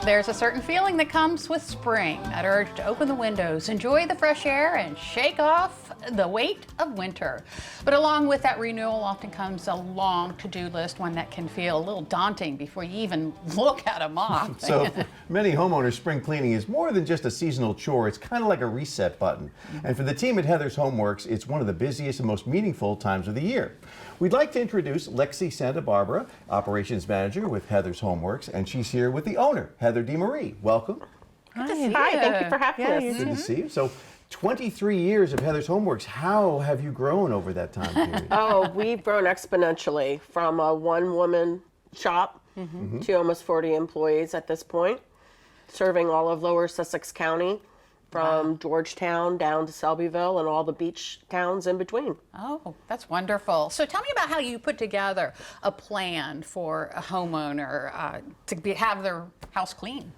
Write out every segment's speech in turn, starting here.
There's a certain feeling that comes with spring, that urge to open the windows, enjoy the fresh air, and shake off the weight of winter. But along with that renewal often comes a long to-do list, one that can feel a little daunting before you even look at a mop. So for many homeowners, spring cleaning is more than just a seasonal chore. It's kind of like a reset button. And for the team at Heather's Homeworks, it's one of the busiest and most meaningful times of the year. We'd like to introduce Lexi Santa Barbara, Operations Manager with Heather's Homeworks, and she's here with the owner, Heather DeMarie. Welcome. Hi, thank you for having us. Good to see you. So 23 years of Heather's Homeworks. How have you grown over that time period? Oh, we've grown exponentially from a one-woman shop to almost 40 employees at this point, serving all of Lower Sussex County, from Georgetown down to Selbyville and all the beach towns in between. Oh, that's wonderful. So tell me about how you put together a plan for a homeowner to have their house clean.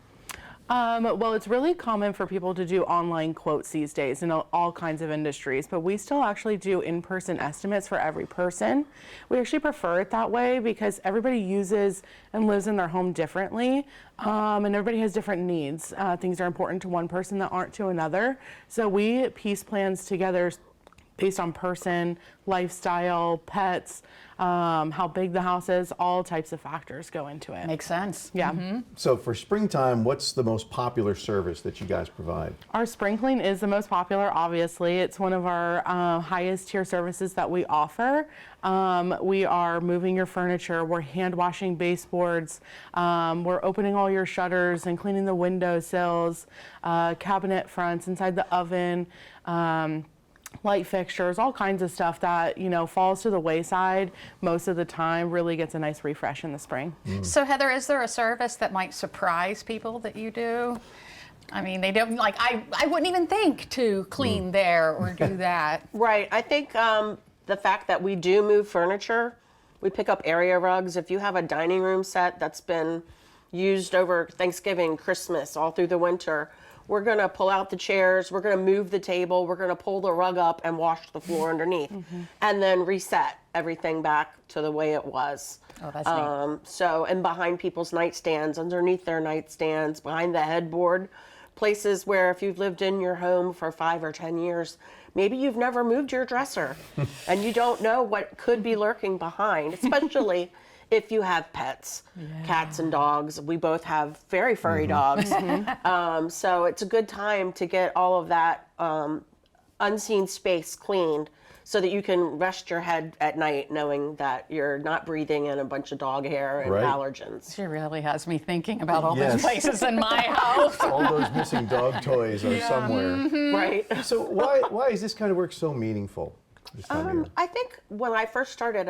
Well, it's really common for people to do online quotes these days in all kinds of industries, but we still actually do in-person estimates for every person. We actually prefer it that way because everybody uses and lives in their home differently, and everybody has different needs. Things are important to one person that aren't to another. So we piece plans together based on person, lifestyle, pets, how big the house is, all types of factors go into it. Makes sense. Yeah. So for springtime, what's the most popular service that you guys provide? Our spring clean is the most popular, obviously. It's one of our highest tier services that we offer. We are moving your furniture, we're hand washing baseboards, we're opening all your shutters and cleaning the windowsills, cabinet fronts, inside the oven, light fixtures, all kinds of stuff that, you know, falls to the wayside most of the time, really gets a nice refresh in the spring. So Heather, is there a service that might surprise people that you do? I mean, they don't, like, I wouldn't even think to clean there or do that. Right. I think the fact that we do move furniture, we pick up area rugs. If you have a dining room set that's been used over Thanksgiving, Christmas, all through the winter, we're going to pull out the chairs, we're going to move the table, we're going to pull the rug up and wash the floor underneath, and then reset everything back to the way it was. Oh, that's neat. So, and behind people's nightstands, underneath their nightstands, behind the headboard, places where if you've lived in your home for 5 or 10 years, maybe you've never moved your dresser and you don't know what could be lurking behind, especially if you have pets, cats and dogs. We both have very furry dogs. So it's a good time to get all of that unseen space cleaned so that you can rest your head at night knowing that you're not breathing in a bunch of dog hair and allergens. She really has me thinking about all those places in my house. All those missing dog toys are somewhere. Right. So why is this kind of work so meaningful this time of year? I think when I first started,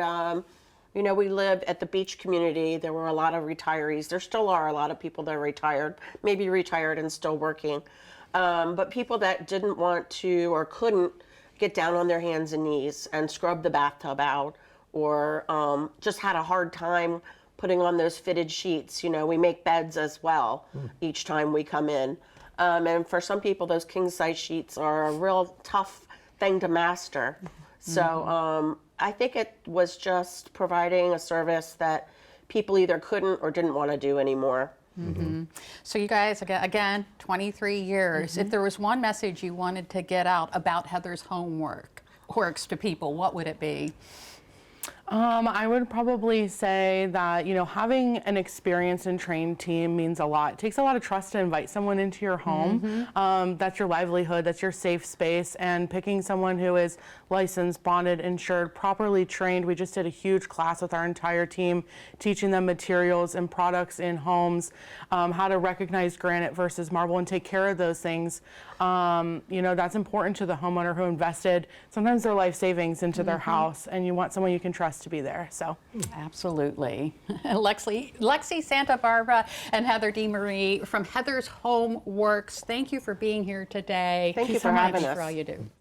you know, we lived at the beach community. There were a lot of retirees. There still are a lot of people that are retired, maybe retired and still working. But people that didn't want to or couldn't get down on their hands and knees and scrub the bathtub out, or just had a hard time putting on those fitted sheets. You know, we make beds as well each time we come in. And for some people, those king size sheets are a real tough thing to master. So I think it was just providing a service that people either couldn't or didn't want to do anymore. So you guys, again, 23 years. If there was one message you wanted to get out about Heather's Homeworks to people, what would it be? I would probably say that, you know, having an experienced and trained team means a lot. It takes a lot of trust to invite someone into your home. That's your livelihood, that's your safe space, and picking someone who is licensed, bonded, insured, properly trained. We just did a huge class with our entire team, teaching them materials and products in homes, how to recognize granite versus marble and take care of those things. You know, that's important to the homeowner who invested sometimes their life savings into their house, and you want someone you can trust to be there. So absolutely. Lexi Santa Barbara and Heather DeMarie from Heather's Homeworks, thank you for being here today. Thank you so for much having us. for all you do.